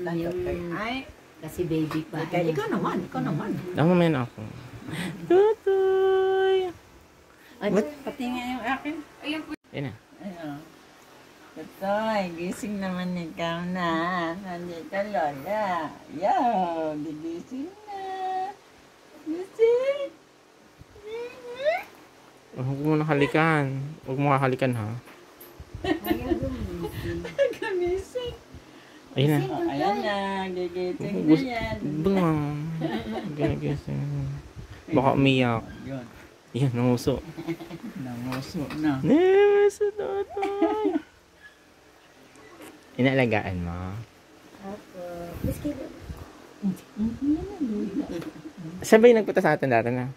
Ay, Kasi baby pa. ikaw naman. Naman ako. Tutoy! Ay, pati nga yung akin. Ayun po. Ayun na. Ayun. Tutoy, gising naman ikaw na. Nandito, Lola. Yo, gigising na. Gising. Huwag mo na halikan. Huwag mo halikan ha. Gumising. Ayun na. Oh, ayan na, gigising na yan. Bang. Ginagising. Baka umiyak. Yun, Yan, nanguso. nanguso na. Nanguso, Tutoy. Inaalagaan mo. Opo. Biski ba? Siya ba yung nagpunta sa atin dati na?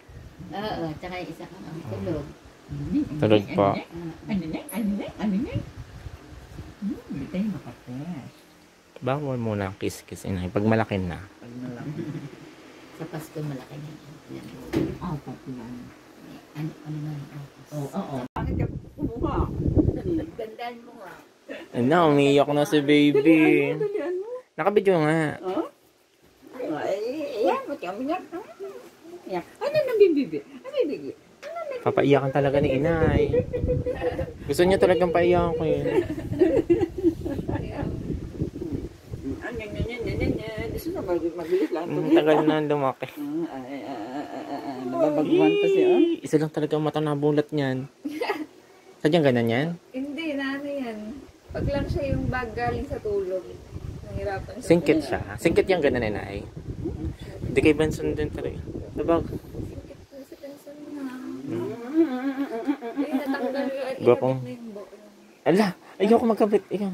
Oo, tsaka yung isa kang tulog. Tulog po. Ano na? Hindi tayo makapesh. Bawal mo na kiss-kiss inay. Pag malaki na. Pag malaki. Sa Pasko malaki na yan. Oh, pati yan. Ano na? Oo. Bakit ka kumuha? Gandaan mo nga. Ano, umiyak na si baby. Dalian mo. Nakabidyo nga. Oh? Ay, ba't ka umiyak? Ano nang bibibi? Ano bibibi? Papaiyakan talaga ni inay. Gusto niya talagang paiyakan ko yun. Gusto na mabilis lang. Tagal na lumaki. Nababaguhan pa siya. Isa lang talaga ang mata na bulat niyan. Sadyang ganun yan? Hindi, na ano yan. Pag lang siya yung bag galing sa tulog. Nahirapan siya. Singkit siya. Singkit yung ganun inay. Hindi kay Benson din talaga. Sabag. Singkit po si Benson na. Eh, natanggal yung Gwapong. ikabit na yung buo. Ala, ayoko magkabit. Ikaw.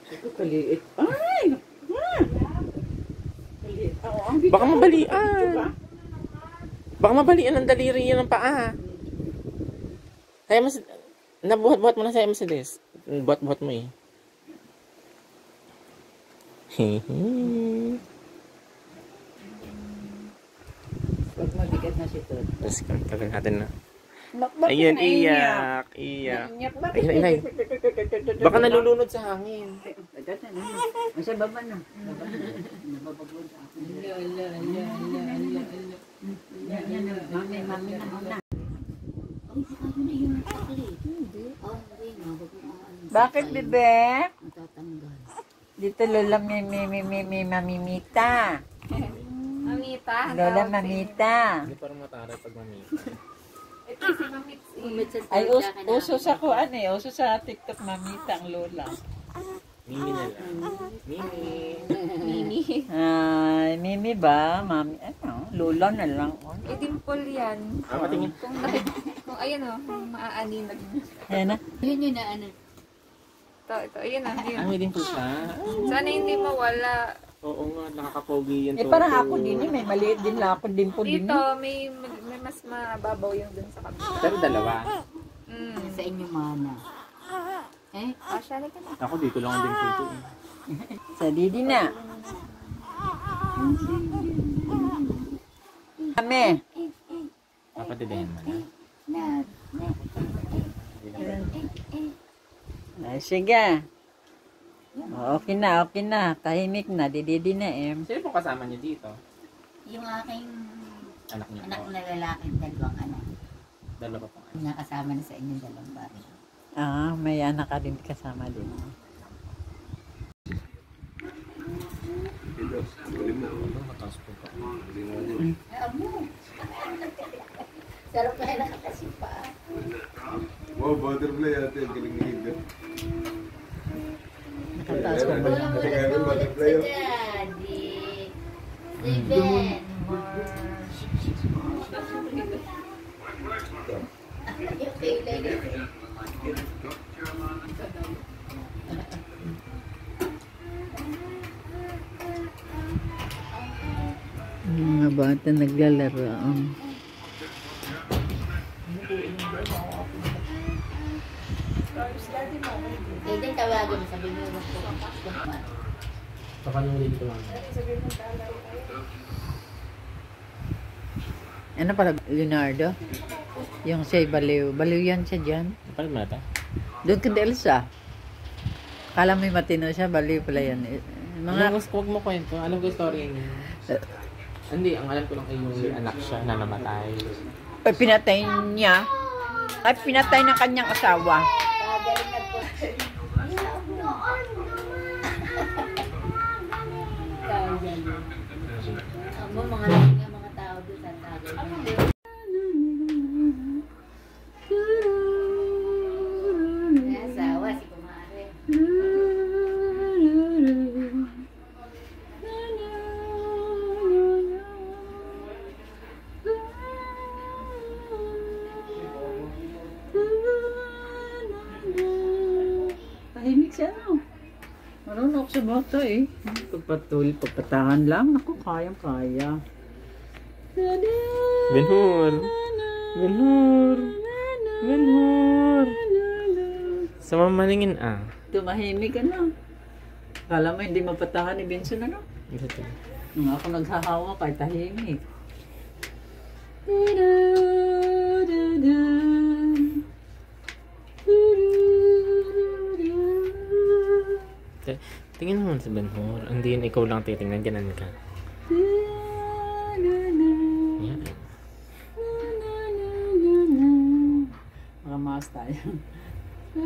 Ito kaliit. Ay! Kaliit. Baka mabalian. Baka mabalian ang daliri yan ng paa. Kaya mas... Nabuhat-buhat mo na sa Mercedes. Buhat-buhat mo eh. Hehe. Pag mabigat na si Tot. Tapos tagal natin na. Ayun, iyak. Ayun, inay. Baka nalulunod sa hangin. Nasa baba na. Nababaguhan sa akin. Mami na muna. Ay, baka yun na yung chocolate. Hindi. Oh, hindi. Mabag mo ano. Bakit, bebe? Matatanggal. Dito, Lola, mamimita. Mamita. Lola, mamita. Hindi parang mataray pag mamita. Ito si Mamits eh. Ay, uso sa kuan eh. Uso sa TikTok, mamita ang Lola. Mimi na lang. Mimi. Mimi. Ay, Mimi ba? Mami, ano? Lola na lang. Eh, dimple yan. Patingin. Kung ayun o, maaaninag. Ayan na. Yun yun na ano. Ito, ayun o. May din po siya. Sana hindi mawala. Oo nga, nakakapogi yan. Eh, parang ako din eh. May maliit din lang ako din po din Dito, eh. may mas mababaw yung dun sa kabila. Pero dalawa. Sa inyo mana. Eh? Siya ka na. Ako dito lang din po ito. Sa Didi na. Kami. Papadidahin mo na. Ay, sige. Okay na. Tahimik na. Didi na eh. Sino po kasama niyo dito? Yung aking Anak niyo anak po. na lalaki, dalawang anak. Dalawa po. Nakasama na sa inyong dalawang bahay. Ah, may anak ka din kasama din. Mataas po pa. Sarap na nakakasipa. Wow, butterfly ate. Ang galing-galing ka. Nakataas pa ba? Ulit sa daddy. Steven. Okay, lady. Mga bata naglalaro. Hindi, tawagin mo. Sabi mo yung Pakanong dito lang. Ano pala, Leonardo? Yung siya baliw. Baliw yan siya dyan. Paano mo na ito? Doon ka Elsa. Kala mo matino siya, bali pala yan. Mga huwag mo kwento. Alam ko yung story niya. Hindi, ang alam ko lang ay yung anak siya na namatay. Pinatay niya. Ay, pinatay ng kanyang asawa. Amo mga lasing nga mga tao doon sa tagal. May asawa si kumare. Tahimik siya, no? Marunong ako sa bata eh. Pagpatahan lang. Ako, kayang-kaya. Benhur! Benhur! Benhur! Sa mamalingin ah. Tumahimik ka na. Kala mo hindi mapatahan ni Benson, ano? Nung ako naghahawa kay tahimik. Tingin mo sa Benhur. Hindi yun ikaw lang titingnan. Ganan ka. Yan. Mga mas tayo.